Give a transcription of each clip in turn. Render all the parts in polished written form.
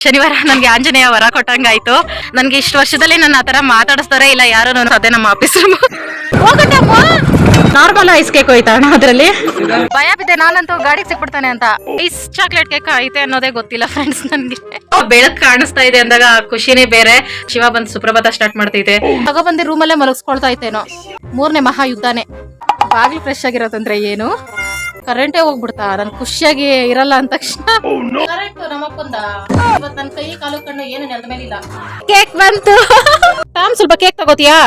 ಶನಿವಾರ ನನ್ಗೆ ಆಂಜನೇಯ ವರ ಕೊಟ್ಟಂಗಾಯ್ತು. ನನ್ಗೆ ಇಷ್ಟು ವರ್ಷದಲ್ಲಿ ನನ್ನ ಆತರ ಮಾತಾಡಿಸ್ತಾರೆ ಇಲ್ಲ ಯಾರು. ಅದೇ ನಮ್ಮ office room. Normal ice cake ಹೋಯ್ತಾ ಅಣ್ಣ ಅದ್ರಲ್ಲಿ ಭಯ ಬಿದ್ದೆ ನಾನಂತೂ ಗಾಡಿಗೆ ಸಿಕ್ಬಿಡ್ತಾನೆ ಅಂತ. ಐಸ್ ಚಾಕ್ಲೇಟ್ ಕೇಕ್ ಐತೆ ಅನ್ನೋದೇ ಗೊತ್ತಿಲ್ಲ ಫ್ರೆಂಡ್ಸ್ ನನ್ಗೆ. ಬೆಳಕ್ ಕಾಣಿಸ್ತಾ ಇದೆ ಅಂದಾಗ ಖುಷಿನೇ ಬೇರೆ. ಶಿವ ಬಂದ್ ಸುಪ್ರಭಾತ ಸ್ಟಾರ್ಟ್ ಮಾಡ್ತೈತೆ. ಆಗ ಬಂದಿ ರೂಮಲ್ಲೇ ಮಲಗಿಸ್ಕೊಳ್ತಾ ಇತ್ತೇನೋ. 3ನೇ ಮಹಾಯುದ್ಧನೇ. ಬಾಗ್ಲು ಫ್ರೆಶ್ ಆಗಿರೋದಂದ್ರೆ ಏನು ಕರೆಂಟೇ ಹೋಗ್ಬಿಡ್ತಾ. ನನ್ ಖುಷಿಯಾಗಿ ಇರಲ್ಲ ಅಂದ ತಕ್ಷಣ ಕರೆಂಟ್ ನಮ್ಮಪ್ಪಂದ ಇವತ್ ನನ್ ಕೈ ಕಾಲು ಕಣ್ಣು ಏನು ನೆಲದ ಮೇಲಿಲ್ಲ. ಕೇಕ್ ಬಂತು. ಟಾಮ್ ಸ್ವಲ್ಪ ಕೇಕ್ ತಗೋತಿಯಾ?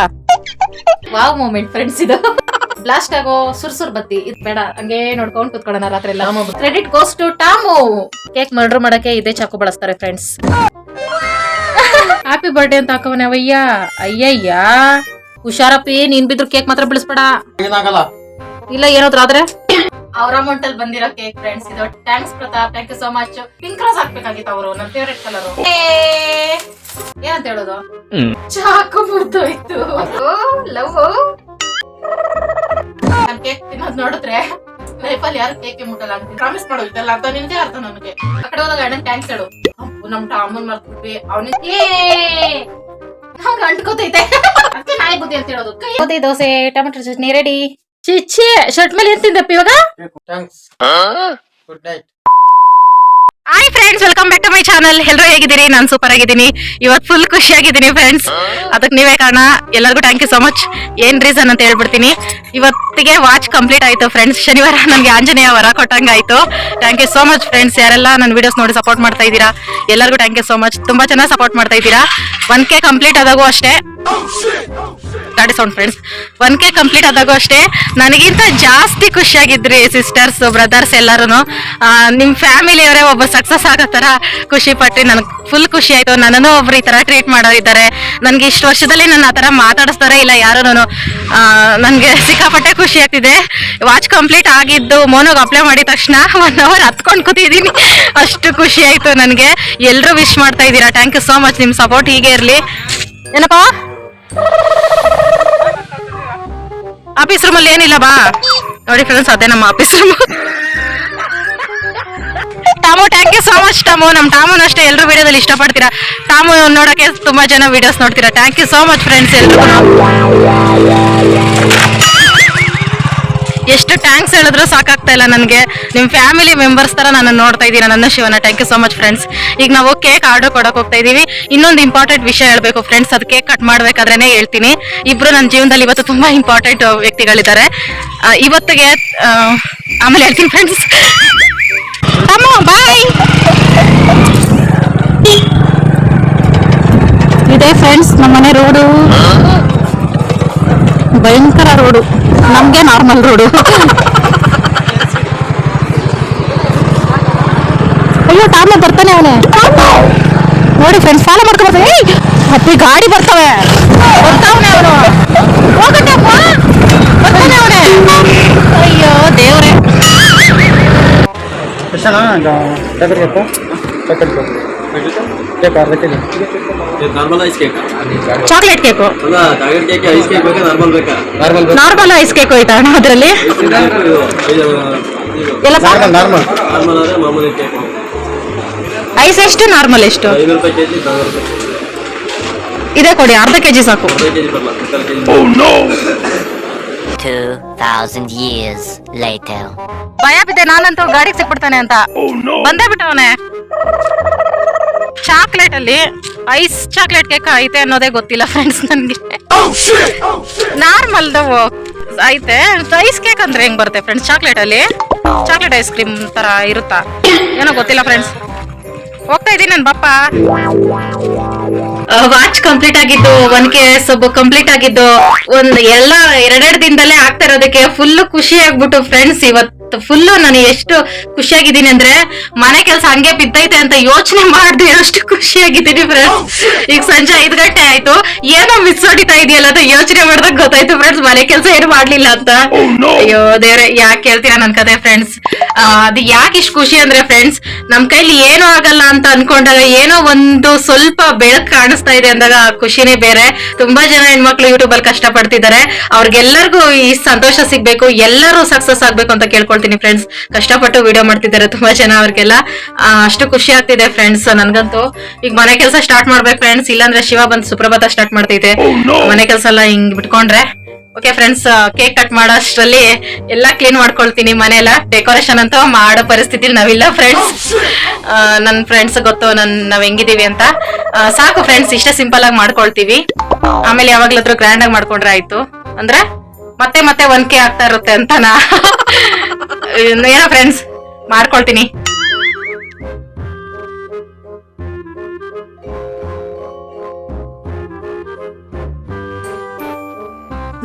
ವಾವ್ ಮೂಮೆಂಟ್ ಫ್ರೆಂಡ್ಸ್ ಇದು. ಬ್ಲಾಸ್ಟ್ ಆಗೋ ಸುರ್ಸುರ್ ಬತ್ತಿ ಇದು ಬೇಡ. ಹಂಗೆ ನೋಡ್ಕೊಂಡ್ ಕುತ್ಕೊಳ್ಳೋಣ ರಾತ್ರಿ ಎಲ್ಲ. Credit goes to Tom. Cake murder ಮಾಡಕ್ಕೆ ಇದೇ ಚಾಕು ಬಳಸ್ತಾರೆ ಫ್ರೆಂಡ್ಸ್. ಹ್ಯಾಪಿ ಬರ್ಡೇ ಅಂತ ಹಾಕವನೆ ಅವಯ್ಯ. ಅಯ್ಯಯ್ಯ ಹುಷಾರಪ್ಪಿ, ನೀನ್ ಬಿದ್ರು ಕೇಕ್ ಮಾತ್ರ ಬಿಳಿಸ್ಬೇಡ. ಇಲ್ಲ ಏನಾದ್ರು ಆದ್ರೆ ಅವ್ರ ಅಮೌಂಟ್ ಅಲ್ಲಿ ಬಂದಿರೋ ಕೇಕ್ ಫ್ರೆಂಡ್ಸ್ ಇದು. Thanks Pratap, thank you so much. Pink rose ಹಾಕ್ಬೇಕಾಗಿತ್ತು ಅವರು, ನನ್ನ ಫೇವರೇಟ್ ಕಲರ್. ಏನಂತ ಹೇಳೋದು, ಚಾಕು ಮುರಿದೋಯ್ತು. ಲವ್ ನಾನ್ ಕೇಕ್ ತಿನ್ನೋದ್ ನೋಡಿದ್ರೆ ಲೈಫಲ್ಲಿ ಯಾರು ಕೇಕ್ ಮುಟ್ಟಲ್ಲ ಅಂತ ಪ್ರಾಮಿಸ್ ಮಾಡೋದಿಲ್ಲ ಅಂತ ನಿನ್ಗೆ ಅರ್ಥ. ನನಗೆ ಆ ಕಡೆ ಹೋದಾಗ ಅಣ್ಣನ್ ಥ್ಯಾಂಕ್ಸ್ ಹೇಳು. ನಮ್ ಟಾಮನ್ ಮರ್ತ್ಬಿಟ್ವಿ. ಅವನಿಗೆ ನಂಗೆ ಅಂಟ್ಕೋತೈತೆ ಅದಕ್ಕೆ ನಾಯಿ ಬುದ್ಧಿ ಅಂತ ಹೇಳೋದು. ಕೈ ದೋಸೆ ಟೊಮೆಟೊ ಚಟ್ನಿ ರೆಡಿ. ಚಿಚ್ಚಿ ಶರ್ಟ್ ಮೇಲೆ ಏನ್ ತಿಂದಪ್ಪ ಇವಾಗ? Hi friends, welcome back to my channel. ಎಲ್ಲರೂ ಹೇಗಿದ್ದೀರಿ? ನಾನು ಸೂಪರ್ ಆಗಿದ್ದೀನಿ. ಇವತ್ತು ಫುಲ್ ಖುಷಿಯಾಗಿದ್ದೀನಿ ಫ್ರೆಂಡ್ಸ್. ಅದಕ್ಕೆ ನೀವೇ ಕಾರಣ. ಎಲ್ಲರಿಗೂ ಥ್ಯಾಂಕ್ ಯು ಸೋ ಮಚ್. ಏನ್ ರೀಸನ್ ಅಂತ ಹೇಳ್ಬಿಡ್ತೀನಿ. ಇವತ್ತಿಗೆ ವಾಚ್ ಕಂಪ್ಲೀಟ್ ಆಯ್ತು ಫ್ರೆಂಡ್ಸ್. ಶನಿವಾರ ನನ್ಗೆ ಆಂಜನೇಯ ವರ ಕೊಟ್ಟಂಗಾಯ್ತು. Thank you so much friends. ಯಾರೆಲ್ಲ ನನ್ನ ವಿಡಿಯೋಸ್ ನೋಡಿ ಸಪೋರ್ಟ್ ಮಾಡ್ತಾ ಇದ್ದೀರಾ ಎಲ್ಲರಿಗೂ ಥ್ಯಾಂಕ್ ಯು ಸೋ ಮಚ್. ತುಂಬಾ ಚೆನ್ನಾಗಿ ಸಪೋರ್ಟ್ ಮಾಡ್ತಾ ಇದ್ದೀರಾ. 1K ಕಂಪ್ಲೀಟ್ ಆದಾಗೂ ಅಷ್ಟೇ. ಗಾಡಿ ಸೌಂಡ್ ಫ್ರೆಂಡ್ಸ್. 1K ಕಂಪ್ಲೀಟ್ ಆದಾಗೂ ಅಷ್ಟೇ ನನಗಿಂತ ಜಾಸ್ತಿ ಖುಷಿಯಾಗಿದ್ರಿ ಸಿಸ್ಟರ್ಸ್ ಬ್ರದರ್ಸ್ ಎಲ್ಲರೂ. ನಿಮ್ ಫ್ಯಾಮಿಲಿಯವರೇ ಒಬ್ಬ ಸಕ್ಸಸ್ ಆಗೋ ತರ ಖುಷಿ ಪಟ್ರಿ. ನನಗೆ ಫುಲ್ ಖುಷಿ ಆಯ್ತು. ನನ್ನನ್ನು ಒಬ್ರು ಈ ತರ ಟ್ರೀಟ್ ಮಾಡೋರಿದ್ದಾರೆ. ನನ್ಗೆ ಇಷ್ಟು ವರ್ಷದಲ್ಲಿ ನನ್ನ ಆತರ ಮಾತಾಡಿಸ್ತಾರೆ ಇಲ್ಲ ಯಾರು. ನನ್ಗೆ ಸಿಕ್ಕಾಪಟ್ಟೆ ಖುಷಿ ಆಗ್ತಿದೆ. ವಾಚ್ ಕಂಪ್ಲೀಟ್ ಆಗಿದ್ದು ಮೋನೋಗ್ ಅಪ್ಲೈ ಮಾಡಿದ ತಕ್ಷಣ 1 hour ಹತ್ಕೊಂಡ್ ಕೂತಿದ್ದೀನಿ. ಅಷ್ಟು ಖುಷಿ ಆಯ್ತು ನನಗೆ. ಎಲ್ರು ವಿಶ್ ಮಾಡ್ತಾ ಇದ್ದೀರಾ. Thank you so much. ನಿಮ್ ಸಪೋರ್ಟ್ ಹೀಗೆ ಇರ್ಲಿ. ಏನಪ್ಪಾ ಆಫೀಸ್ ರೂಮ್ ಅಲ್ಲಿ ಏನಿಲ್ಲ ಬಾ ನೋಡಿ ಫ್ರೆಂಡ್ಸ್. ಅದೇ ನಮ್ಮ office room. Tom thank you so much Tom. ನಮ್ ಟಾಮುನ ಅಷ್ಟೇ ಎಲ್ಲರೂ ವಿಡಿಯೋದಲ್ಲಿ ಇಷ್ಟಪಡ್ತೀರಾ. ಟಾಮು ನೋಡಕ್ಕೆ ತುಂಬಾ ಜನ ವಿಡಿಯೋಸ್ ನೋಡ್ತೀರಾ. Thank you so much friends ಎಲ್ರಿಗೂ. ಎಷ್ಟು ಥ್ಯಾಂಕ್ಸ್ ಹೇಳಿದ್ರು ಸಾಕಾಗ್ತಾ ಇಲ್ಲ ನನಗೆ. ನಿಮ್ ಫ್ಯಾಮಿಲಿ ಮೆಂಬರ್ಸ್ ತರ ನಾನು ನೋಡ್ತಾ ಇದ್ದೀರಾ ನನ್ನ ಶಿವನ. Thank you so much friends. ಈಗ ನಾವು ಕೇಕ್ ಆರ್ಡರ್ ಕೊಡಕ್ ಹೋಗ್ತಾ ಇದೀವಿ. ಇನ್ನೊಂದು ಇಂಪಾರ್ಟೆಂಟ್ ವಿಷಯ ಹೇಳ್ಬೇಕು ಫ್ರೆಂಡ್ಸ್. ಅದು ಕೇಕ್ ಕಟ್ ಮಾಡ್ಬೇಕಾದ್ರೇನೆ ಹೇಳ್ತೀನಿ. ಇಬ್ರು ನನ್ನ ಜೀವನದಲ್ಲಿ ಇವತ್ತು ತುಂಬಾ ಇಂಪಾರ್ಟೆಂಟ್ ವ್ಯಕ್ತಿಗಳಿದ್ದಾರೆ. ಇವತ್ತಿಗೆ ಆಮೇಲೆ ಹೇಳ್ತೀನಿ ಫ್ರೆಂಡ್ಸ್. ಬಾಯ್. ಇದೆ ಫ್ರೆಂಡ್ಸ್ ನಮ್ಮನೆ ರೋಡು. ಭಯಂಕರ ರೋಡು. ನಮ್ಗೆ ನಾರ್ಮಲ್ ರೋಡು. ಅಯ್ಯೋ ಟಾಮು ಬರ್ತಾನೆ ಅವನೇ ನೋಡಿ ಫ್ರೆಂಡ್ಸ್. ಫಾಲೋ ಮಾಡ್ಕೊ ಬರ್ತಾನೆ. ಅಪ್ಪಿ ಗಾಡಿ ಬರ್ತವೆ. ಬರ್ತಾವನೆ ಅವನು. ಹೋಗಟ್ಟೆ ಬರ್ತಾನೆ ಅವನೇ. ಅಯ್ಯೋ ದೇವ್ರೆ. Chocolate cake. Normal ice cake ಹೋಯ್ತಾ ಅಣ್ಣ ಅದ್ರಲ್ಲಿ? ಐಸ್ ಎಷ್ಟು ನಾರ್ಮಲ್ ಎಷ್ಟು? ಇದೇ ಕೊಡಿ, ಅರ್ಧ ಕೆಜಿ ಸಾಕು. 2000 years later. ಭಯ ಬಿದ್ದೆ ನಾನಂತೂ ಗಾಡಿಗೆ ಸಿಕ್ಬಿಡ್ತಾನೆ ಅಂತ. ಬಂದೇ ಬಿಟ್ಟವನೆ. ಚಾಕ್ಲೇಟ್ ಅಲ್ಲಿ ಐಸ್ ಚಾಕ್ಲೇಟ್ ಕೇಕ್ ಐತೆ ಅನ್ನೋದೇ ಗೊತ್ತಿಲ್ಲ ಫ್ರೆಂಡ್ಸ್ ನನ್ಗೆ. ನಾರ್ಮಲ್ ಐತೆ. ಐಸ್ ಕೇಕ್ ಅಂದ್ರೆ ಹೆಂಗ್ ಬರುತ್ತೆ ಫ್ರೆಂಡ್ಸ್? ಚಾಕ್ಲೇಟ್ ಅಲ್ಲಿ ಚಾಕ್ಲೇಟ್ ಐಸ್ ಕ್ರೀಮ್ ತರ ಇರುತ್ತಾ ಏನೋ ಗೊತ್ತಿಲ್ಲ ಫ್ರೆಂಡ್ಸ್. ಹೋಗ್ತಾ ಇದೀನಿ ನನ್ ಬಾಪ. ವಾಚ್ ಕಂಪ್ಲೀಟ್ ಆಗಿದ್ದು, 1K ಸಬ್ ಕಂಪ್ಲೀಟ್ ಆಗಿದ್ದು ಎರಡೆರಡು ದಿನದಲ್ಲೇ ಆಗ್ತಾ ಇರೋದಕ್ಕೆ ಫುಲ್ ಖುಷಿ ಆಗ್ಬಿಟ್ಟು ಫ್ರೆಂಡ್ಸ್. ಇವತ್ತು ಫುಲ್ಲು ನಾನು ಎಷ್ಟು ಖುಷಿಯಾಗಿದ್ದೀನಿ ಅಂದ್ರೆ ಮನೆ ಕೆಲಸ ಹಂಗೆ ಬಿದ್ದೈತೆ ಅಂತ ಯೋಚನೆ ಮಾಡದೆ ಅಷ್ಟು ಖುಷಿಯಾಗಿದ್ದೀನಿ ಫ್ರೆಂಡ್ಸ್. ಈಗ ಸಂಜೆ 5 ಗಂಟೆ ಆಯ್ತು. ಏನೋ ಮಿಸ್ ಹೊಡಿತಾ ಇದೆಯಲ್ಲ ಅಂತ ಯೋಚನೆ ಮಾಡಿದಾಗ ಗೊತ್ತಾಯ್ತು ಫ್ರೆಂಡ್ಸ್ ಮನೆ ಕೆಲಸ ಏನು ಮಾಡ್ಲಿಲ್ಲ ಅಂತ. ಅಯ್ಯೋ ದೇವ್ರೆ, ಯಾಕೆ ಹೇಳ್ತೀರಾ ನನ್ ಕತೆ ಫ್ರೆಂಡ್ಸ್? ಅದು ಯಾಕೆ ಇಷ್ಟು ಖುಷಿ ಅಂದ್ರೆ ಫ್ರೆಂಡ್ಸ್, ನಮ್ ಕೈಲಿ ಏನೂ ಆಗಲ್ಲ ಅಂತ ಅನ್ಕೊಂಡಾಗ ಏನೋ ಒಂದು ಸ್ವಲ್ಪ ಬೆಳಕು ಕಾಣಿಸ್ತಾ ಇದೆ ಅಂದಾಗ ಖುಷಿನೇ ಬೇರೆ. ತುಂಬಾ ಜನ ಹೆಣ್ಮಕ್ಳು ಯೂಟ್ಯೂಬ್ ಅಲ್ಲಿ ಕಷ್ಟ ಪಡ್ತಿದ್ದಾರೆ. ಅವ್ರಿಗೆಲ್ಲರಿಗೂ ಈ ಸಂತೋಷ ಸಿಗ್ಬೇಕು, ಎಲ್ಲರೂ ಸಕ್ಸಸ್ ಆಗ್ಬೇಕು ಅಂತ ಕೇಳ್ಕೊಳ್ತೀನಿ. ಕೇಳ್ಕೊತೀನಿ ಫ್ರೆಂಡ್ಸ್. ಕಷ್ಟಪಟ್ಟು ವಿಡಿಯೋ ಮಾಡ್ತಿದ್ದಾರೆ ತುಂಬಾ ಜನ, ಅವ್ರಿಗೆಲ್ಲ ಅಷ್ಟು ಖುಷಿ ಆಗ್ತಿದೆ ಫ್ರೆಂಡ್ಸ್. ನನ್ಗಂತೂ ಈಗ ಮನೆ ಕೆಲಸ ಸ್ಟಾರ್ಟ್ ಮಾಡ್ಬೇಕು ಫ್ರೆಂಡ್ಸ್, ಇಲ್ಲಾಂದ್ರೆ ಶಿವ ಬಂದು ಸುಪ್ರಭಾತ ಸ್ಟಾರ್ಟ್ ಮಾಡ್ತೈತೆ. ಮನೆ ಕೆಲಸ ಎಲ್ಲ ಹಿಂಗ್ ಬಿಟ್ಕೊಂಡ್ರೆ ಓಕೆ ಫ್ರೆಂಡ್ಸ್. ಕೇಕ್ ಕಟ್ ಮಾಡೋ ಅಷ್ಟರಲ್ಲಿ ಎಲ್ಲ ಕ್ಲೀನ್ ಮಾಡ್ಕೊಳ್ತೀನಿ. ಮನೆಯೆಲ್ಲ ಡೆಕೋರೇಷನ್ ಅಂತ ಮಾಡೋ ಪರಿಸ್ಥಿತಿ ನಾವಿಲ್ಲ ಫ್ರೆಂಡ್ಸ್. ನನ್ನ ಫ್ರೆಂಡ್ಸ್ ಗೊತ್ತು ನಾವ್ ಹೆಂಗಿದೀವಿ ಅಂತ. ಸಾಕು ಫ್ರೆಂಡ್ಸ್, ಇಷ್ಟೇ ಸಿಂಪಲ್ ಆಗಿ ಮಾಡ್ಕೊಳ್ತೀವಿ. ಆಮೇಲೆ ಯಾವಾಗ್ಲಾದ್ರೂ ಗ್ರ್ಯಾಂಡ್ ಆಗಿ ಮಾಡ್ಕೊಂಡ್ರೆ ಆಯ್ತು. ಅಂದ್ರೆ ಮತ್ತೆ ಮತ್ತೆ 1K ಆಗ್ತಾ ಇರುತ್ತೆ ಅಂತನಾ? ಏನೋ ಫ್ರೆಂಡ್ಸ್ ಮಾಡ್ಕೊಳ್ತೀನಿ.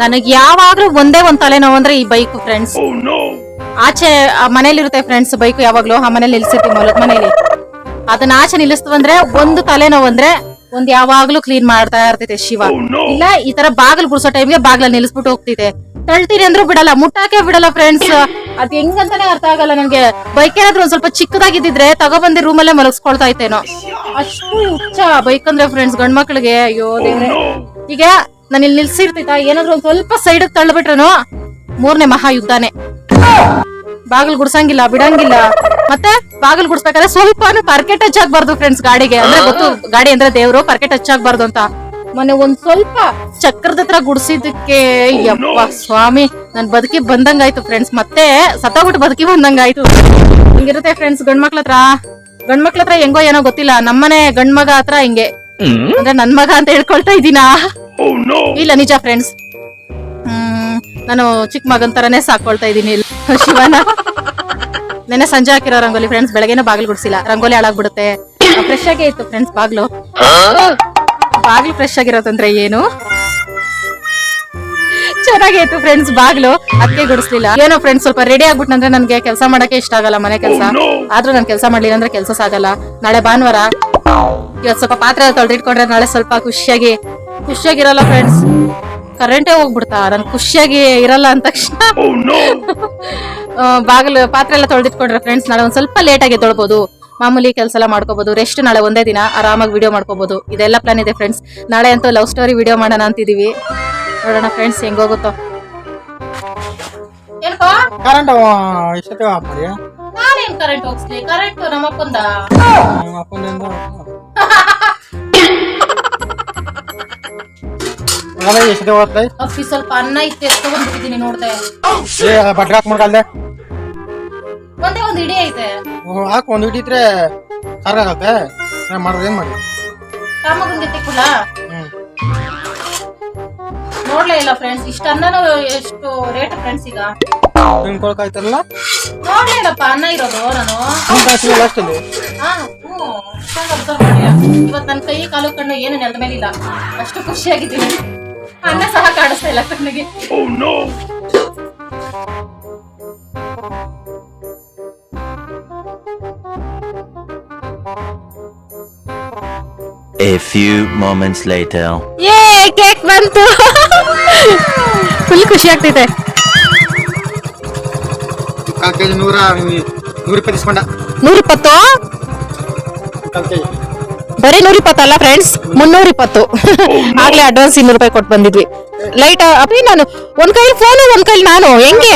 ನನಗ್ ಯಾವಾಗ್ಲೂ ಒಂದೇ ಒಂದ್ ತಲೆನೋವು ಅಂದ್ರೆ ಈ ಬೈಕ್ ಫ್ರೆಂಡ್ಸ್. ಆಚೆ ಮನೇಲಿ ಇರುತ್ತೆ ಫ್ರೆಂಡ್ಸ್ ಬೈಕ್, ಯಾವಾಗ್ಲೂ ಆ ಮನೇಲಿ ನಿಲ್ಸಿರ್ತೀವಿ ಹೊಲದ ಮನೇಲಿ. ಅದನ್ನ ಆಚೆ ನಿಲ್ಲಿಸ್ತವಂದ್ರೆ ಒಂದು ತಲೆನೋವು ಅಂದ್ರೆ ಒಂದ್ ಯಾವಾಗ್ಲೂ ಕ್ಲೀನ್ ಮಾಡ್ತಾ ಇರ್ತೈತೆ ಶಿವ. ಇಲ್ಲ ಈ ತರ ಬಾಗಿಲು ಗುಡ್ಸೋ ಟೈಮ್ಗೆ ಬಾಗ್ಲಲ್ಲಿ ನಿಲ್ಲಿಸ್ಬಿಟ್ಟು ಹೋಗ್ತಿದೆ. ತಳ್ತೀನಿ ಅಂದ್ರೂ ಬಿಡಲ್ಲ, ಮುಟ್ಟಾಕೆ ಬಿಡಲ್ಲ ಫ್ರೆಂಡ್ಸ್. ಅದ್ ಹೆಂಗಂತಾನೆ ಅರ್ಥ ಆಗಲ್ಲ ನನ್ಗೆ. ಬೈಕ್ ಏನಾದ್ರು ಒಂದ್ ಸ್ವಲ್ಪ ಚಿಕ್ಕದಾಗಿದ್ದಿದ್ರೆ ತಗೊಬಂದಿ ರೂಮಲ್ಲೇ ಮಲಗಿಸ್ಕೊಳ್ತಾ ಇತ್ತೇನೋ, ಅಷ್ಟು ಹುಚ್ಚ ಬೈಕ್ ಅಂದ್ರೆ ಫ್ರೆಂಡ್ಸ್ ಗಂಡ್ ಮಕ್ಳಿಗೆ. ಅಯ್ಯೋ ದೇವ್ರೆ. ಈಗ ನಾನು ಇಲ್ಲಿ ನಿಲ್ಸಿರ್ತಿತ್ತ, ಏನಾದ್ರು ಒಂದ್ ಸ್ವಲ್ಪ ಸೈಡ್ ತಳ್ಳಿಬಿಟ್ರನು 3ನೇ ಮಹಾಯುದ್ಧನೇ. ಬಾಗಿಲು ಗುಡ್ಸಂಗಿಲ್ಲ, ಬಿಡಂಗಿಲ್ಲ. ಮತ್ತೆ ಬಾಗಿಲು ಗುಡ್ಸ್ಬೇಕಾದ್ರೆ ಸ್ವಲ್ಪನು ಪರ್ಕೆ ಟಚ್ ಆಗ್ಬಾರ್ದು ಫ್ರೆಂಡ್ಸ್ ಗಾಡಿಗೆ. ಅಂದ್ರೆ ಗೊತ್ತು ಗಾಡಿ ಅಂದ್ರೆ ದೇವ್ರು, ಪರ್ಕೆ ಟಚ್ ಆಗ್ಬಾರ್ದು ಅಂತ. ಮೊನ್ನೆ ಒಂದ್ ಸ್ವಲ್ಪ ಚಕ್ರದ ಹತ್ರ ಗುಡ್ಸಿದ್ದಕ್ಕೆ ಯಪ್ಪ ಸ್ವಾಮಿ, ನನ್ ಬದುಕಿ ಬಂದಂಗಾಯ್ತು ಫ್ರೆಂಡ್ಸ್. ಮತ್ತೆ ಸತ್ತೋಗ್ಬಿಟ್ಟು ಬದುಕಿ ಬಂದಂಗಾಯ್ತು. ಹಿಂಗಿರುತ್ತೆ ಫ್ರೆಂಡ್ಸ್ ಗಂಡ್ಮಕ್ಳ ಹತ್ರ ಹೆಂಗೋ ಏನೋ ಗೊತ್ತಿಲ್ಲ. ನಮ್ಮನೆ ಗಂಡ್ಮಗ ಹತ್ರ ಹಿಂಗೆ, ಅಂದ್ರೆ ನನ್ ಮಗ ಅಂತ ಹೇಳ್ಕೊಳ್ತಾ ಇದೀನಾ? ಇಲ್ಲ ನಿಜ ಫ್ರೆಂಡ್ಸ್. ನಾನು ಚಿಕ್ಕ ಮಗನ್ ತರನೇ ಸಾಕೊಳ್ತಾ ಇದೀನಿ ಶಿವನ. ನೆನ್ನೆ ಸಂಜೆ ಹಾಕಿರೋ ರಂಗೋಲಿ ಫ್ರೆಂಡ್ಸ್, ಬೆಳಗ್ಗೆನೂ ಬಾಗಿಲು ಗುಡ್ಸಿಲ್ಲ, ರಂಗೋಲಿ ಹಾಳಾಗ್ಬಿಡುತ್ತೆ. ಫ್ರೆಶ್ ಆಗೇ ಇತ್ತು ಫ್ರೆಂಡ್ಸ್ ಬಾಗ್ಲು ಫ್ರೆಶ್ ಆಗಿರೋದಂದ್ರೆ ಏನು ಚೆನ್ನಾಗೇ ಇತ್ತು ಫ್ರೆಂಡ್ಸ್ ಬಾಗ್ಲು, ಅದಕ್ಕೆ ಗುಡಿಸ್ಲಿಲ್ಲ. ಏನೋ ಫ್ರೆಂಡ್ಸ್ ಸ್ವಲ್ಪ ರೆಡಿ ಆಗ್ಬಿಟ್ನಂದ್ರೆ ನನ್ಗೆ ಕೆಲಸ ಮಾಡಕ್ಕೆ ಇಷ್ಟ ಆಗಲ್ಲ, ಮನೆ ಕೆಲಸ. ಆದ್ರೂ ನನ್ ಕೆಲಸ ಮಾಡ್ಲಿಲ್ಲ ಅಂದ್ರೆ ಕೆಲಸ ಸಾಗಲ್ಲ. ನಾಳೆ ಭಾನುವಾರ, ಇವತ್ತು ಸ್ವಲ್ಪ ಪಾತ್ರೆ ತೊಳೆದಿಟ್ಕೊಂಡ್ರೆ ನಾಳೆ ಸ್ವಲ್ಪ ಖುಷಿಯಾಗಿರಲ್ಲ ಫ್ರೆಂಡ್ಸ್. ಕರೆಂಟೇ ಹೋಗ್ಬಿಡ್ತಾ, ನನ್ ಖುಷಿಯಾಗಿ ಇರಲ್ಲ ಅಂದ ತಕ್ಷಣ ಬಾಗಿಲು ಪಾತ್ರೆ ಎಲ್ಲ ತೊಳೆದಿಟ್ಕೊಂಡ್ರೆ ಫ್ರೆಂಡ್ಸ್ ನಾಳೆ ಒಂದ್ ಸ್ವಲ್ಪ ಲೇಟ್ ಆಗಿ ತೊಳ್ಬೋದು. ಮಾಮೂಲಿ ಕೆಲಸ ಎಲ್ಲ ಮಾಡ್ಕೋಬಹುದು. ರೆಸ್ಟ್ ನಾಳೆ ಒಂದೇ ದಿನ ಆರಾಮಾಗಿ ವಿಡಿಯೋ ಮಾಡ್ಕೋಬಹುದು. ಇದೆಲ್ಲ ಪ್ಲಾನ್ ಇದೆ ಫ್ರೆಂಡ್ಸ್. ನಾಳೆ ಅಂತೂ ಲವ್ ಸ್ಟೋರಿ ವಿಡಿಯೋ ಮಾಡೋಣ ಅಂತಿದೀವಿ. ನೋಡೋಣ ಫ್ರೆಂಡ್ಸ್ ಹೆಂಗೋಗುತ್ತೋ. ಕರೆಂಟ್ ಇಷ್ಟೊತ್ತಿಗೆ ಆಫ್ ಮಾಡಿ. ನಾನೇನ್ ಕರೆಂಟ್ ಹೋಗ್ಸ್ಲಿ, ಕರೆಂಟ್ ನಮ್ಮಪ್ಪಂದ. ಅಪ್ಪಿ ಸ್ವಲ್ಪ ಅನ್ನ ಇತ್ತು ಎತ್ಕೊಂಡ್ಬಿಟ್ಟಿದೀನಿ ನೋಡ್ದೆ. ಬಟ್ರೆ ಹಾಕ್ ಮಾಡ್ಕಲ್ದೆ. ಒಂದೇ ಒಂದ್ ಇಡಿ ಐತೆ, ಹಾಕ್ ಒಂದ್ ಇಟ್ಟಿದ್ರೆ ಸಾಕಾಗತ್ತೆ. ಮಾಡೋದು ಏನ್ ಮಾಡಿ ಕಾಮಗಂಗೆ ತಿಕ್ಕುಲ್ಲ. ನೋಡ್ಲೇ ಇಲ್ಲ ಫ್ರೆಂಡ್ಸ್, ಇಷ್ಟ ಅನ್ನನೂ ಎಷ್ಟು ರೇಟ್ ಫ್ರೆಂಡ್ಸ್ ಈಗ. ತಿನ್ಕೊಳ್ಕಾಯ್ತಲ್ಲ, ನೋಡ್ಲೇ ಇಲ್ಲಪ್ಪ ಅನ್ನ ಇರೋದು ನಾನು. ಅಷ್ಟಲ್ಲಿ ಇವತ್ ನನ್ ಕೈ ಕಾಲು ಕಣ್ಣು ಏನು ನೆಲದ ಮೇಲೆ ಇಲ್ಲ, ಅಷ್ಟು ಖುಷಿಯಾಗಿದ್ದೀನಿ. ಅನ್ನ ಸಹ ಕಾಣಿಸ್ತಾ ಇಲ್ಲ ಕಣ್ಣಿಗೆ. A few moments later. Cake ಬಂತು, ಫುಲ್ ಖುಷಿ ಆಗ್ತೈತೆ. 120 ಇಸ್ಕೊಂಡ. 120 ಬರೀ 120 ಅಲ್ಲ ಫ್ರೆಂಡ್ಸ್, 320. ಆಗ್ಲೇ ಅಡ್ವಾನ್ಸ್ 200 ರೂಪಾಯಿ ಕೊಟ್ಟು ಬಂದಿದ್ವಿ. ಲೈಟ್ ಅಪ್ಪಿ ನಾನು ಒಂದ್ ಕೈ ಫೋನು ಒಂದ್ ಕೈ ನಾನು, ಹೆಂಗೆ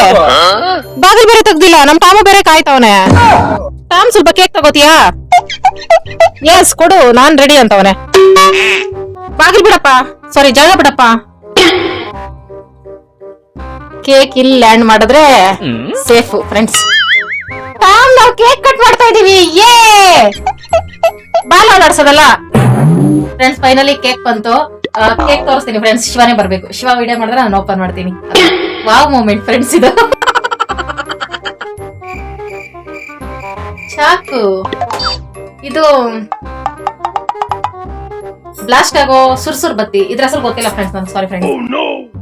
ಬಾಗಿಲು ಬೇರೆ ತೆಗ್ದಿಲ್ಲ. ನಮ್ ಟಾಮ ಬೇರೆ ಕಾಯ್ತವನೆ. ಟಾಮ್ ಸ್ವಲ್ಪ ಕೇಕ್ ತಗೋತೀಯಾ? ಎಸ್ ಕೊಡು, ನಾನ್ ರೆಡಿ ಅಂತವನೆ. ಬಾಗಿಲು ಬಿಡಪ್ಪ, ಸಾರಿ ಜಾಗ ಬಿಡಪ್ಪ. ಕೇಕ್ ಇಲ್ಲಿ ಲ್ಯಾಂಡ್ ಮಾಡಿದ್ರೆ ಸೇಫ್ ಫ್ರೆಂಡ್ಸ್. ಟಾಮ್ ನಾವು ಕೇಕ್ ಕಟ್ ಮಾಡ್ತಾ ಇದೀವಿ. ಬಾಲ್ ಆಡಾಡ್ಸೋದಲ್ಲ ಫ್ರೆಂಡ್ಸ್. ಫೈನಲಿ ಕೇಕ್ ಬಂತು. ಕೇಕ್ ತೋರಿಸ್ತೀನಿ ಫ್ರೆಂಡ್ಸ್. ಶಿವನೇ ಬರ್ಬೇಕು. ಶಿವ ವಿಡಿಯೋ ಮಾಡಿದ್ರೆ ನಾನು ಓಪನ್ ಮಾಡ್ತೀನಿ. ವಾವ್ ಮೂಮೆಂಟ್ ಫ್ರೆಂಡ್ಸ್ ಇದು. ಚಾಕು ಇದು ಬ್ಲಾಸ್ಟ್ ಆಗೋ ಸುರ್ಸುರ್ ಬತ್ತಿ. ಇದ್ರ ಹೆಸರು ಗೊತ್ತಿಲ್ಲ ಫ್ರೆಂಡ್ಸ್ ನನ್ಗೆ, ಸಾರಿ ಫ್ರೆಂಡ್ಸ್.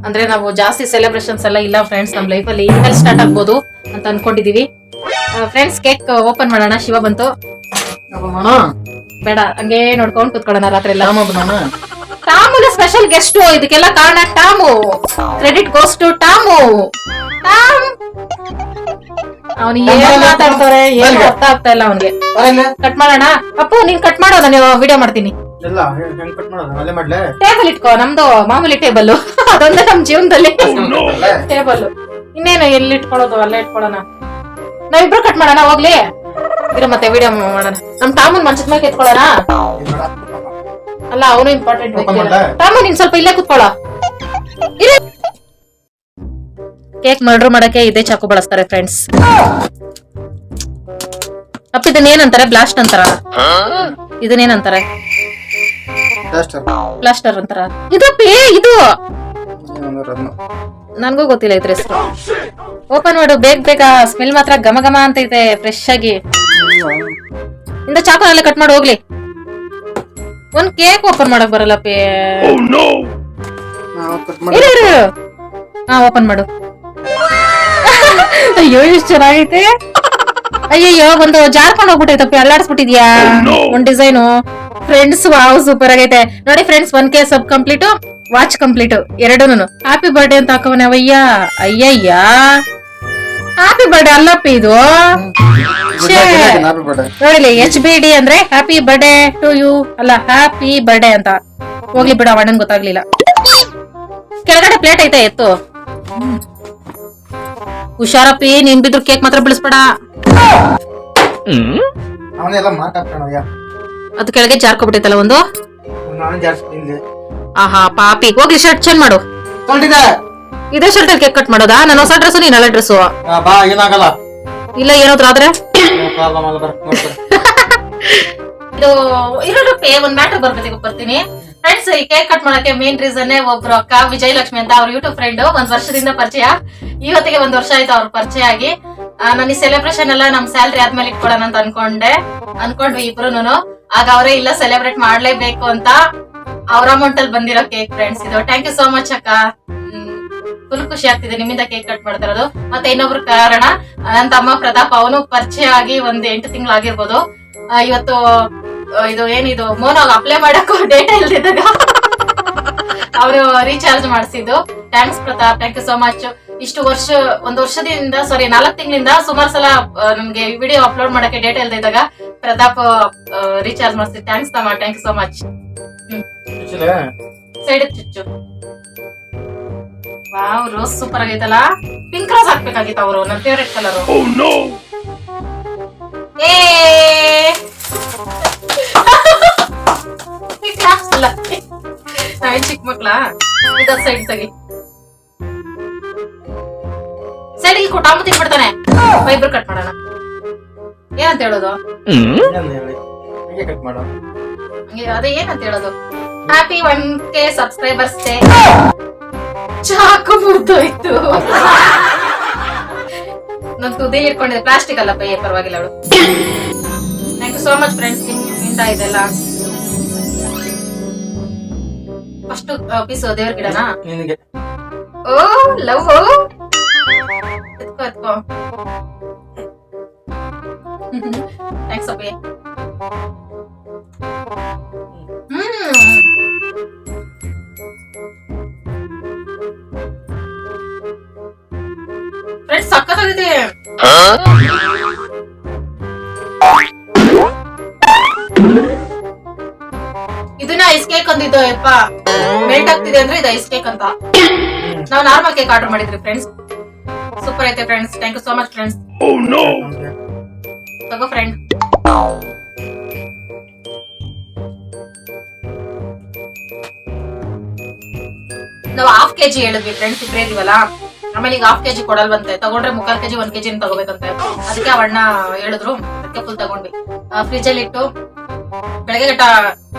ಅಂದ್ರೆ ನಾವು ಜಾಸ್ತಿ ಸೆಲೆಬ್ರೇಷನ್ಸ್ ಎಲ್ಲ ಇಲ್ಲ ಫ್ರೆಂಡ್ಸ್ ನಮ್ ಲೈಫ್ ಅಲ್ಲಿ. ಇನ್ಮೇಲೆ ಸ್ಟಾರ್ಟ್ ಆಗ್ಬೋದು ಅಂತ ಅನ್ಕೊಂಡಿದೀವಿ ಫ್ರೆಂಡ್ಸ್. ಕೇಕ್ ಓಪನ್ ಮಾಡೋಣ. ಶಿವ ಬಂತು. ಬೇಡ ಹಂಗೆ ನೋಡ್ಕೊಂಡು ಕುತ್ಕೊಳ್ಳೋಣ ರಾತ್ರಿ ಎಲ್ಲ. ಟಾಮುನ ಸ್ಪೆಷಲ್ ಗೆಸ್ಟ್, ಇದಕ್ಕೆಲ್ಲ ಕಾರಣ Tom. Credit goes to Tom. Tom ಅವನಿಗೆ ಏನ್ ಮಾತಾಡ್ತಾರೆ ಏನು ಅರ್ಥ ಆಗ್ತಾ ಇಲ್ಲ ಅವನಿಗೆ. ಕಟ್ ಮಾಡೋಣ ಅಪ್ಪು, ನೀನ್ ಕಟ್ ಮಾಡೋ, ನಾನು ವಿಡಿಯೋ ಮಾಡ್ತೀನಿ. ಟೇಬಲ್ ಇಟ್ಕೋ, ನಮ್ದು ಮಾಮೂಲಿ ಟೇಬಲ್. ಅದೊಂದೇ ನಮ್ ಜೀವನದಲ್ಲಿ ಟೇಬಲ್. ಇನ್ನೇನು ಎಲ್ಲಿ ಇಟ್ಕೊಳ್ಳೋದು, ಅಲ್ಲೇ ಇಟ್ಕೊಳ್ಳೋಣ. ನಾವಿಬ್ರು ಕಟ್ ಮಾಡೋಣ ಹೋಗ್ಲಿ. ಇರು ಮತ್ತೆ ವಿಡಿಯೋ ಮಾಡೋಣ. ನಮ್ ಟಾಮನ್ ಮಂಚದ ಮೇಲೆ ಎತ್ಕೊಳ್ಳೋಣ. ಅಲ್ಲ ಅವನು ಇಂಪಾರ್ಟೆಂಟ್. Open ಮಾಡ್ಲಾ? ಟಾಮು ನೀನ್ ಸ್ವಲ್ಪ ಇಲ್ಲೇ ಕುತ್ಕೊಳ್ಳೋ. ಕೇಕ್ ಮರ್ಡರ್ ಮಾಡಕ್ಕೆ ಇದೇ ಚಾಕು ಬಳಸ್ತಾರೆ ಫ್ರೆಂಡ್ಸ್. ಅಪ್ಪ ಇದನ್ನೇನಂತಾರೆ? ಬ್ಲಾಸ್ಟ್ ಅಂತಾರ. ಇದನ್ನೇನಂತಾರೆ? ಬ್ಲಾಸ್ಟರ್ ಅಂತಾರ. ಇದಪ್ಪಿ ಇದು ನನ್ಗೂ ಗೊತ್ತಿಲ್ಲ ಇದ್ರ ಹೆಸರು. ಓಪನ್ ಮಾಡು ಬೇಗ ಬೇಗ. ಸ್ಮೆಲ್ ಮಾತ್ರ ಘಮ ಘಮ ಅಂತ ಇದೆ ಫ್ರೆಶ್ ಆಗಿ. ಇಂದ ಚಾಕು ಕಟ್ ಮಾಡಿ ಹೋಗ್ಲಿ. ಒಂದ್ ಕೇಕ್ ಓಪನ್ ಮಾಡಕ್ ಬರಲ್ಲಪ್ಪಿ. ಹಾ ಓಪನ್ ಮಾಡು. ಅಯ್ಯೋ ಎಷ್ಟು ಚೆನ್ನಾಗೈತೆ. ಅಯ್ಯಯ್ಯೋ ಒಂದು ಜಾರ್ಕೊಂಡ್ ಹೋಗ್ಬಿಟ್ಟೈತಪ್ಪಿ. ಅಲ್ಲಾಡ್ಸ್ಬಿಟ್ಟಿದ್ಯಾ ಒಂದ್ ಡಿಸೈನು. ಫ್ರೆಂಡ್ಸ್ ವಾವ್ ಸೂಪರ್ ಆಗೈತೆ ನೋಡಿ friends. 1K sub complete, watch complete ಎರಡೂನು. ಹ್ಯಾಪಿ ಬರ್ಡೇ ಅಂತ ಹಾಕವನೆ ಅವಯ್ಯ. ಅಯ್ಯಯ್ಯ ಹ್ಯಾಪಿ ಬರ್ಡೇ ಅಲ್ಲಪ್ಪಿ ಇದು. ನೋಡಿಲಿ HBD ಅಂದ್ರೆ ಹ್ಯಾಪಿ ಬರ್ಡೇ ಟು ಯು ಅಲ್ಲ, ಹ್ಯಾಪಿ ಬರ್ಡೇ ಅಂತ. ಹೋಗ್ಲಿ ಬಿಡ ಅಣ್ಣನ್ ಗೊತ್ತಾಗ್ಲಿಲ್ಲ. ಕೆಳಗಡೆ ಪ್ಲೇಟ್ ಐತೆ ಎತ್ತು. ಹುಷಾರಪ್ಪಿ ನೀನ್ ಬಿದ್ರು ಕೇಕ್ ಮಾತ್ರ ಬಿಡಿಸ್ಬೇಡ. ಅವನೆಲ್ಲ ಮಾತಾಡ್ತಾನಯ್ಯ. ಅದು ಕೆಳಗೆ ಜಾರ್ಕೊಬಿಟ್ಟೈತಲ್ಲ ಒಂದು. ನಾನು ಜಾಸ್ತಿ ಆಹಾ ಪಾಪಿ ಹೋಗಿ ಶರ್ಟ್ ಚೇಂಜ್ ಮಾಡು. ಇದೇ ಶರ್ಟ್ ಅಲ್ಲಿ ಕೇಕ್ ಕಟ್ ಮಾಡೋದಾ? ನನ್ನ ಹೊಸ ಡ್ರೆಸ್ ನೀನ್ ಹಳೆ ಡ್ರೆಸ್. ಬಾ ಏನಾಗಲ್ಲ. ಇಲ್ಲ ಏನಾದ್ರು ಆದ್ರೆ ಇದು ಇರೋದಕ್ಕೆ ಒಂದ್ ಮ್ಯಾಟರ್ ಬರ್ತೀನಿ ಫ್ರೆಂಡ್ಸ್. ಈ ಕೇಕ್ ಕಟ್ ಮಾಡಕ್ಕೆ ಮೇನ್ ರೀಸನ್ ಒಬ್ರು ಅಕ್ಕ ವಿಜಯಲಕ್ಷ್ಮಿ ಅಂತ, ಅವ್ರ ಯೂಟ್ಯೂಬ್ ಫ್ರೆಂಡ್. ಒಂದ್ ವರ್ಷದಿಂದ ಪರಿಚಯ. ಇವತ್ತಿಗೆ 1 ವರ್ಷ ಆಯ್ತು ಅವ್ರ ಪರಿಚಯ ಆಗಿ. ನಾನು ಈ ಸೆಲೆಬ್ರೇಷನ್ ಎಲ್ಲ ನಮ್ ಸ್ಯಾಲ್ರಿ ಆದ್ಮೇಲೆ ಇಟ್ಕೊಳ್ಳೋಣ ಅಂತ ಅನ್ಕೊಂಡ್ವಿ ಇಬ್ರುನು. ಆಗ ಅವರೇ ಇಲ್ಲ ಸೆಲೆಬ್ರೇಟ್ ಮಾಡ್ಲೇಬೇಕು ಅಂತ ಅವ್ರ ಅಮೌಂಟ್ ಅಲ್ಲಿ ಬಂದಿರೋ ಕೇಕ್ ಫ್ರೆಂಡ್ಸ್ ಇದು. ಥ್ಯಾಂಕ್ ಯು ಸೋ ಮಚ್ ಅಕ್ಕ. ಫುಲ್ ಖುಷಿ ಆಗ್ತಿದೆ ನಿಮ್ಮಿಂದ ಕೇಕ್ ಕಟ್ ಮಾಡ್ತಿರೋದು. ಮತ್ತೆ ಇನ್ನೊಬ್ರು ಕಾರಣ ನನ್ನ ತಮ್ಮ ಪ್ರತಾಪ್. ಅವನು ಪರಿಚಯ ಆಗಿ 1 8 ತಿಂಗಳು ಆಗಿರ್ಬೋದು. ಇವತ್ತು ಇದು ಏನಿದು ಮೋನೋ ಅಪ್ಲೈ ಮಾಡಕ್ಕೂ ಡೇಟ್ ಇಲ್ದಿದ್ದಾಗ ಅವರು ರೀಚಾರ್ಜ್ ಮಾಡಿಸಿದ್ದು. Thanks Pratap, thank you so much. ಇಷ್ಟು ವರ್ಷ 1 ವರ್ಷದಿಂದ 4 ತಿಂಗಳಿಂದ ಸುಮಾರು ಸಲ ನಮ್ಗೆ ವಿಡಿಯೋ ಅಪ್ಲೋಡ್ ಮಾಡಕ್ಕೆ ಡೇಟ್ ಇಲ್ದಿದ್ದಾಗ ಪ್ರತಾಪ್ ರೀಚಾರ್ಜ್ ಮಾಡಿಸಿದ್ದು. ಥ್ಯಾಂಕ್ಸ್ ತಮ್ಮ, thank you so much. Side ಚುಚ್ಚು. ವಾವ್ ರೋಸ್ ಸೂಪರ್ ಆಗೈತಲ್ಲ. ಪಿಂಕ್ ರೋಸ್ ಹಾಕ್ಬೇಕಾಗಿತ್ತು ಅವರು, ನನ್ನ ಫೇವರೇಟ್ ಕಲರ್. ನಾವೇನ್ ಚಿಕ್ಕ ಮಕ್ಳ. ಇದ ಸೈಡ್ ತೆಗಿ. ಸೈಡ್ ಇಲ್ಲಿ ಟಾಮು ತಿನ್ಬಿಡ್ತಾನೆ. ಇಬ್ರು ಕಟ್ ಮಾಡೋಣ. ಏನಂತ ಹೇಳೋದು? ಕಟ್ ಮಾಡೋ ಅದೇ ಏನಂತ ಹೇಳೋದು? Happy 1K subscribers day. ಚಾಕು ಮುರಿದೋಯ್ತು. ನನ್ ತುದಿ ಇಟ್ಕೊಂಡಿದ್ದೆ. ಪ್ಲಾಸ್ಟಿಕ್ ಅಲ್ಲ ಪೈ, ಪರವಾಗಿಲ್ಲ ಅವಳು. Thank you so much friends ನಿಮ್ಮಿಂದ ಇದೆಲ್ಲ. ಫಸ್ಟ್ ಪೀಸ್ ದೇವ್ರ ಗಿಡನಾ? Oh love. ಎತ್ಕೋ ಥ್ಯಾಂಕ್ಸ್ ಅಪ್ಪಿ. ಫ್ರೆಂಡ್ಸ್ ಸಕ್ಕತ್ತಾಗಿದೆ. ಇದನ್ನ ಐಸ್ ಕೇಕ್ ಅಂದಿದ್ದು ಯಪ್ಪ. ಮೆಲ್ಟ್ ಆಗ್ತಿದೆ ಅಂದ್ರೆ ಇದು ಐಸ್ ಕೇಕ್ ಅಂತ. ನಾವು ನಾರ್ಮಲ್ ಕೇಕ್ ಆರ್ಡರ್ ಮಾಡಿದ್ರಿ ಫ್ರೆಂಡ್ಸ್. ಸೂಪರ್ ಐತೆ friends. Thank you so much friends. ತಗೋ ಫ್ರೆಂಡ್. ನಾವು 1/2 kg ಹೇಳಿದ್ವಿ ಫ್ರೆಂಡ್ಸ್, ಇಬ್ರೇ ಇದೀವಲ್ಲ. ಆಮೇಲೆ ಈಗ 1/2 kg ಕೊಡಲ್ವಂತೆ. ತಗೊಂಡ್ರೆ 3/4 kg 1 kg ತಗೋಬೇಕಂತೆ. ಅದಕ್ಕೆ ಅವಣ್ಣ ಹೇಳಿದ್ರು, ಅದಕ್ಕೆ ಫುಲ್ ತಗೊಂಡ್ವಿ. ಫ್ರಿಜ್ ಅಲ್ಲಿ ಇಟ್ಟು ಬೆಳಗ್ಗೆ ಗಂಟ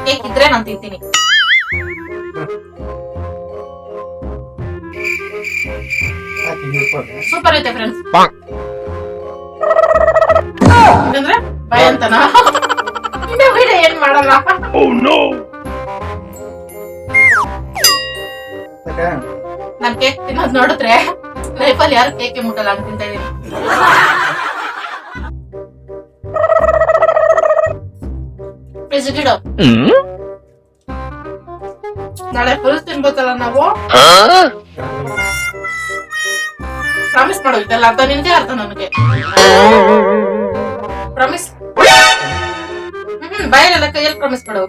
ಕೇಕ್ ಇದ್ರೆ ನಾನು ತಿಂತೀನಿ. ಸೂಪರ್ ಐತೆ ಫ್ರೆಂಡ್ಸ್. ಇದಂದ್ರೆ ಭಯ ಅಂತನಾ? ವಿಡಿಯೋ ಏನ್ ಮಾಡಲ್ಲ. ನಾನ್ ಕೇಕ್ ತಿನ್ನೋದ್ ನೋಡಿದ್ರೆ ಲೈಫಲ್ಲಿ ಯಾರು ಕೇಕ್ ಮುಟ್ಟಲ್ಲ ಅಂತ ತಿಂತ ಇದೀನಿ. ಗಿಡ ನಾಳೆ ಫುಲ್ ತಿನ್ಬೇಕಲ್ಲ ನಾವು. ಪ್ರಾಮಿಸ್ ಮಾಡೋ ಇದೆಲ್ಲ ಅರ್ಧ ನಿನ್ಗೆ ಅರ್ಧ ನನಗೆ. ಪ್ರಾಮಿಸ್. ಬಾಯಲ್ಲೆಲ್ಲ ಕೈಯಲ್ಲಿ ಪ್ರಾಮಿಸ್ ಮಾಡು.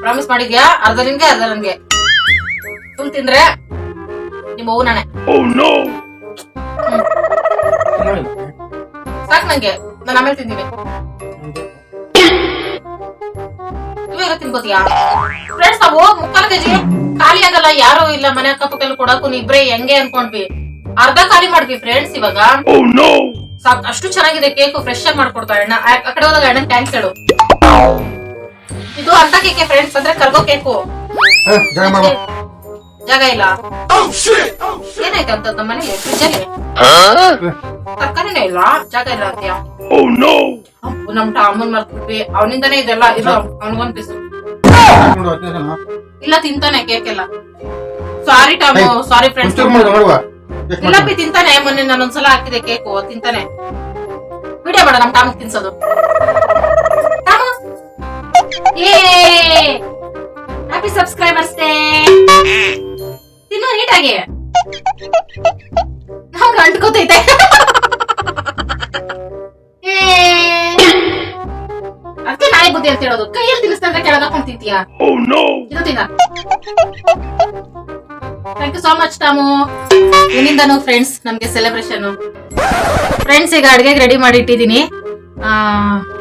ಪ್ರಾಮಿಸ್ ಮಾಡಿದ್ಯಾ? ಅರ್ಧ ನಿನ್ಗೆ ಅರ್ಧ ನನ್ಗೆ. ಫುಲ್ ತಿಂದ್ರೆ ನಿಮ್ಮ ಅವ್ವ ನಾನೇ. ಸಾಕ್ ನಂಗೆ, ನಾನು ಆಮೇಲೆ ತಿಂತೀನಿ. ಇವಾಗ ತಿನ್ಕೋತೀಯಾ ಫ್ರೆಂಡ್ಸ್? ನಾವು 3/4 ಕೆಜಿ ಖಾಲಿ ಆಗಲ್ಲ, ಯಾರು ಇಲ್ಲ ಮನೆ ಅಕ್ಕಪಕ್ಕದಲ್ಲಿ ಕೊಡಕ್ಕೂ ಇಬ್ರೇ ಹೆಂಗೆ ಅನ್ಕೊಂಡ್ವಿ, ಅರ್ಧ ಖಾಲಿ ಮಾಡ್ವಿ ಫ್ರೆಂಡ್ಸ್ ಇವಾಗ. ಸಾಕ್, ಅಷ್ಟು ಚೆನ್ನಾಗಿದೆ ಕೇಕ್, ಫ್ರೆಶ್ ಆಗಿ ಮಾಡ್ಕೊಡ್ತಾ ಅಣ್ಣ. ಆ ಕಡೆ ಹೋದಾಗ ಅಣ್ಣನ್ ಥ್ಯಾಂಕ್ಸ್ ಹೇಳು. ಇದು ಅಂತ ಕೇಕೆ ಫ್ರೆಂಡ್ಸ್, ಅಂದ್ರೆ ಕರ್ಗೋ ಕೇಕು. ಜಾಗ ಮಾಡು. ಜಾಗ ಇಲ್ಲ. ಏನಾಯ್ತು ಅಂತ ನಮ್ಮ ಮನೇಲಿ ಫ್ರಿಜ್ ಅಲ್ಲಿ ತರಕಾರಿನೇ ಇಲ್ಲ, ಜಾಗ ಇಲ್ಲ ಅಂತೀಯಾ? ನಮ್ ಟಾಮನ್ ಮರ್ತ್ಬಿಟ್ವಿ, ಅವನಿಂದಾನೇ ಇದೆಲ್ಲ. ಇದು ಅವನಿಗೊಂದ್ ಪೀಸು ನೋಡು, ಅದ್ನೇ ಜನ. ಇಲ್ಲ, ತಿಂತಾನೆ ಕೇಕ್ ಎಲ್ಲ. ಸಾರಿ ಟಾಮು, ಸಾರಿ ಫ್ರೆಂಡ್ಸ್. ಒಂಚೂರು ಮಾಡು, ಮಾಡುವ. ಎಷ್ಟು ಇಲ್ಲ ಮಾಡು? ತಿಂತಾನೆ, ಮೊನ್ನೆ ನಾನೊಂದ್ಸಲ ಹಾಕಿದೆ ಕೇಕು, ತಿಂತಾನೆ. ವಿಡಿಯೋ ಮಾಡ ನಮ್ ಟಾಮಗ್ ತಿನ್ಸೋದು. ಟಾಮು, ಏ ಹ್ಯಾಪಿ ಸಬ್ಸ್ಕ್ರೈಬರ್ಸ್ ಡೇ. ತಿನ್ನು ನೀಟಾಗಿ, ನಮ್ಗೆ ಅಂಟ್ಕೋತೈತೆ. ಅದಕ್ಕೆ ನಾಯಿ ಬುದ್ಧಿ ಅಂತ ಹೇಳೋದು. ಕೈಯಲ್ಲಿ ತಿನ್ನಿಸ್ತಂದ್ರೆ ಕೆಳಗೆ ಹಾಕೊಂಡ್ ತಿಂತೀಯಾ? ಇದು ತಿನ್ನ. Thank you so much Tom. ಇನ್ನಿಂದನು ಫ್ರೆಂಡ್ಸ್ ನಮ್ಗೆ ಸೆಲೆಬ್ರೇಷನ್. ಫ್ರೆಂಡ್ಸ್ ಈಗ ಅಡ್ಗೆಗೆ ರೆಡಿ ಮಾಡಿ ಇಟ್ಟಿದ್ದೀನಿ.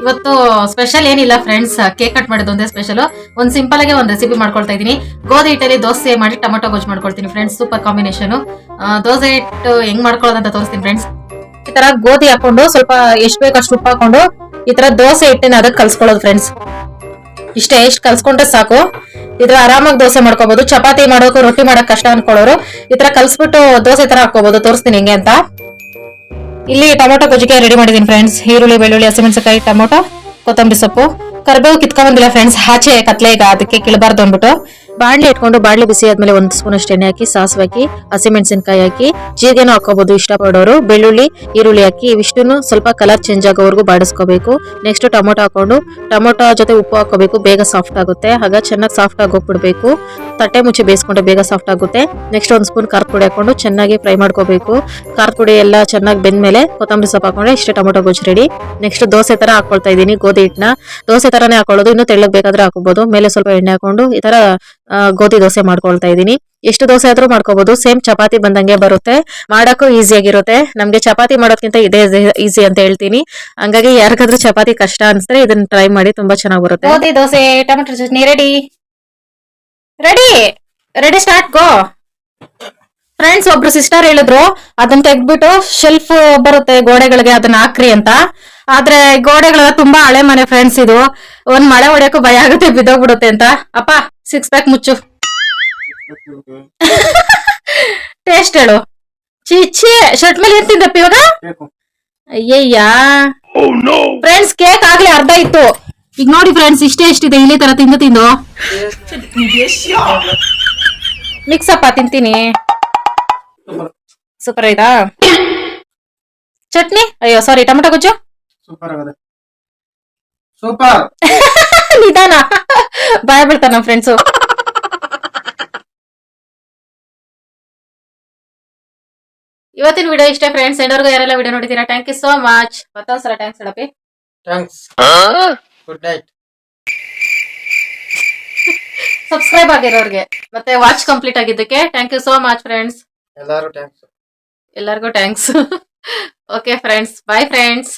ಇವತ್ತು ಸ್ಪೆಷಲ್ ಏನಿಲ್ಲ ಫ್ರೆಂಡ್ಸ್, ಕೇಕ್ ಕಟ್ ಮಾಡಿದ್ದು ಒಂದೇ ಸ್ಪೆಷಲ್. ಒಂದ್ ಸಿಂಪಲ್ ಆಗಿ ಒಂದ್ ರೆಸಿಪಿ ಮಾಡ್ಕೊಳ್ತಾ ಇದೀನಿ. ಗೋಧಿ ಹಿಟ್ಟಲ್ಲಿ ದೋಸೆ ಮಾಡಿ ಟೊಮೊಟೊ ಗೊಜ್ಜು ಮಾಡ್ಕೊಳ್ತೀನಿ ಫ್ರೆಂಡ್ಸ್, ಸೂಪರ್ ಕಾಂಬಿನೇಷನ್. ದೋಸೆ ಹಿಟ್ಟು ಹೆಂಗ್ ಮಾಡ್ಕೊಳ್ಳೋದು ಅಂತ ತೋರಿಸ್ತೀನಿ ಫ್ರೆಂಡ್ಸ್. ಈ ತರ ಗೋಧಿ ಹಾಕೊಂಡು ಸ್ವಲ್ಪ ಎಷ್ಟು ಬೇಕು ಅಷ್ಟು ಉಪ್ಪು ಹಾಕೊಂಡು ಈ ತರ ದೋಸೆ ಹಿಟ್ಟಿನ ಅದಕ್ಕೆ ಕಲ್ಸ್ಕೊಳ್ಳೋದು ಫ್ರೆಂಡ್ಸ್. ಇಷ್ಟೇ, ಎಷ್ಟು ಕಲ್ಸ್ಕೊಂಡ್ರೆ ಸಾಕು. ಇದ್ರ ಆರಾಮಾಗಿ ದೋಸೆ ಮಾಡ್ಕೋಬಹುದು. ಚಪಾತಿ ಮಾಡೋಕು ರೊಟ್ಟಿ ಮಾಡಕ್ ಕಷ್ಟ ಅನ್ಕೊಳ್ಳೋರು ಈ ತರ ಕಲ್ಸ್ಬಿಟ್ಟು ದೋಸೆ ತರ ಹಾಕೋಬಹುದು. ತೋರಿಸ್ತೀನಿ ಹೆಂಗೆ ಅಂತ. ಇಲ್ಲಿ ಟೊಮೊಟೊ ಗೊಜ್ಜಿಗೆ ರೆಡಿ ಮಾಡಿದೀನಿ ಫ್ರೆಂಡ್ಸ್. ಈರುಳ್ಳಿ, ಬೆಳ್ಳುಳ್ಳಿ, ಹಸಿಮೆಣಸಿನಕಾಯಿ, ಟೊಮೊಟೊ, ಕೊತ್ತಂಬರಿ ಸೊಪ್ಪು, ಕರಿಬೇವು ಕಿತ್ಕೊಂಡ್ಬಂದಿಲ್ಲ ಫ್ರೆಂಡ್ಸ್, ಆಚೆ ಕತ್ಲೆ ಈಗ ಅದಕ್ಕೆ ಕಿಳಬಾರ್ದು ಅಂದ್ಬಿಟ್ಟು. ಬಾಣ್ಲಿ ಇಟ್ಕೊಂಡು ಬಾಣ್ಲಿ ಬಿಸಿ ಆದ್ಮೇಲೆ 1 ಸ್ಪೂನ್ ಅಷ್ಟು ಎಣ್ಣೆ ಹಾಕಿ, ಸಾಸಿವೆ ಹಾಕಿ, ಹಸಿಮೆಣಸಿನಕಾಯಿ ಹಾಕಿ, ಜೀರಿಗೆನೂ ಹಾಕೋಬಹುದು ಇಷ್ಟಪಡೋರು, ಬೆಳ್ಳುಳ್ಳಿ, ಈರುಳ್ಳಿ ಹಾಕಿ ಇವಿಷ್ಟನ್ನು ಸ್ವಲ್ಪ ಕಲರ್ ಚೇಂಜ್ ಆಗೋವರೆಗೂ ಬಾಡಿಸ್ಕೋಬೇಕು. ನೆಕ್ಸ್ಟ್ ಟೊಮೊಟೊ ಹಾಕೊಂಡು ಟೊಮೊಟೊ ಜೊತೆ ಉಪ್ಪು ಹಾಕೋಬೇಕು, ಬೇಗ ಸಾಫ್ಟ್ ಆಗುತ್ತೆ. ಆಗ ಚೆನ್ನಾಗಿ ಸಾಫ್ಟ್ ಆಗಿ ಹೋಗ್ಬಿಡ್ಬೇಕು. ತಟ್ಟೆ ಮುಚ್ಚಿ ಬೇಯಿಸ್ಕೊಂಡ್ರೆ ಬೇಗ ಸಾಫ್ಟ್ ಆಗುತ್ತೆ. ನೆಕ್ಸ್ಟ್ 1 ಸ್ಪೂನ್ ಖಾರದ ಪುಡಿ ಹಾಕೊಂಡು ಚೆನ್ನಾಗಿ ಫ್ರೈ ಮಾಡ್ಕೋಬೇಕು. ಖಾರದ ಪುಡಿ ಎಲ್ಲ ಚೆನ್ನಾಗಿ ಬೆಂದ್ಮೇಲೆ ಕೊತ್ತಂಬರಿ ಸೊಪ್ಪು ಹಾಕೊಂಡ್ರೆ ಇಷ್ಟೇ ಟೊಮೊಟೊ ಗೊಜ್ಜು ರೆಡಿ. ನೆಕ್ಸ್ಟ್ ದೋಸೆ ತರ ಹಾಕೊಳ್ತಾ ಇದೀನಿ. ಗೋಧಿ ಹಿಟ್ಟನ್ನ ದೋಸೆ ತರನೇ ಹಾಕೊಳ್ಳೋದು, ಇನ್ನು ತೆಳ್ಳಗ್ ಬೇಕಾದ್ರೆ ಹಾಕೋಬಹುದು. ಮೇಲೆ ಸ್ವಲ್ಪ ಎಣ್ಣೆ ಹಾಕೊಂಡು ಈ ತರ ಗೋಧಿ ದೋಸೆ ಮಾಡ್ಕೊಳ್ತಾ ಇದೀನಿ. ಎಷ್ಟು ದೋಸೆ ಆದ್ರೂ ಮಾಡ್ಕೋಬಹುದು, ಸೇಮ್ ಚಪಾತಿ ಬಂದಂಗೆ ಬರುತ್ತೆ, ಮಾಡಕ್ಕೂ ಈಸಿ ಆಗಿರುತ್ತೆ. ನಮ್ಗೆ ಚಪಾತಿ ಮಾಡೋದ್ಕಿಂತ ಇದೇ ಈಸಿ ಅಂತ ಹೇಳ್ತೀನಿ. ಹಂಗಾಗಿ ಯಾರಿಗಾದ್ರೂ ಚಪಾತಿ ಕಷ್ಟ ಅನ್ಸಿದ್ರೆ ಇದನ್ನ ಟ್ರೈ ಮಾಡಿ, ತುಂಬಾ ಚೆನ್ನಾಗಿ ಬರುತ್ತೆ. ಗೋಧಿ dosa tomato chutney ready ready ready, start go. Friends ಒಬ್ರು ಸಿಸ್ಟರ್ ಹೇಳಿದ್ರು ಅದನ್ನ ತೆಗ್ದ್ಬಿಟ್ಟು ಶೆಲ್ಫ್ ಬರುತ್ತೆ ಗೋಡೆಗಳಿಗೆ, ಅದನ್ನ ಹಾಕ್ರಿ ಅಂತ. ಆದ್ರೆ ಗೋಡೆಗಳೆಲ್ಲ ತುಂಬಾ ಹಳೆ ಮನೆ ಫ್ರೆಂಡ್ಸ್, ಇದು ಒಂದ್ ಮಳೆ ಹೊಡೆಯಕ್ಕೂ ಭಯ ಆಗುತ್ತೆ, ಬಿದ್ದೋಗ್ಬಿಡುತ್ತೆ ಅಂತ. ಅಪ್ಪ 6 ಪ್ಯಾಕ್ ಮುಚ್ಚು. ಟೇಸ್ಟ್ ಹೇಳು. ಚೀಚಿ, ಶರ್ಟ್ ಮೇಲೆ ಏನ್ ತಿಂದಪ್ಪ ಇವಾಗ? ಬೇಕು. ಅಯ್ಯಯ್ಯ ಫ್ರೆಂಡ್ಸ್, ಕೇಕ್ ಆಗ್ಲೇ ಅರ್ಧ ಇತ್ತು. ಈಗ ನೋಡಿ ಫ್ರೆಂಡ್ಸ್, ಇಷ್ಟೇ ಎಷ್ಟಿದೆ ಇಲ್ಲಿ ತರ ತಿಂದು ತಿಂದು. ಮಿಕ್ಸ್ ಅಪ್ಪ, ತಿಂತೀನಿ. ಸೂಪರ್. ಸೂಪರ್ ಆಯ್ತಾ ಚಟ್ನಿ? ಅಯ್ಯೋ ಸಾರಿ, ಟೊಮೆಟೊ ಗೊಜ್ಜು ಸೂಪರ್ ಆಗದೆ. ಸೂಪರ್. ನಿಧಾನ, ಭಯ ಬೀಳ್ತಾರ ನಮ್ ಫ್ರೆಂಡ್ಸು. ಇವತ್ತಿನ ವಿಡಿಯೋ ಇಷ್ಟೇ ಫ್ರೆಂಡ್ಸ್. ಎಂಡವರೆಗೂ ಯಾರೆಲ್ಲ ವಿಡಿಯೋ ನೋಡಿದ್ದೀರಾ ಥ್ಯಾಂಕ್ ಯು ಸೋ ಮಚ್. ಮತ್ತೊಂದ್ಸಲ ಥ್ಯಾಂಕ್ಸ್ ಹೇಳಪ್ಪಿ. ಥ್ಯಾಂಕ್ಸ್. Good night. ಸಬ್ಸ್ಕ್ರೈಬ್ ಆಗಿರೋರ್ಗೆ ಮತ್ತೆ ವಾಚ್ ಕಂಪ್ಲೀಟ್ ಆಗಿದ್ದಕ್ಕೆ thank you so much friends. ಎಲ್ಲರೂ ಥ್ಯಾಂಕ್ಸ್. ಎಲ್ಲರಿಗೂ thanks. Okay friends, bye friends.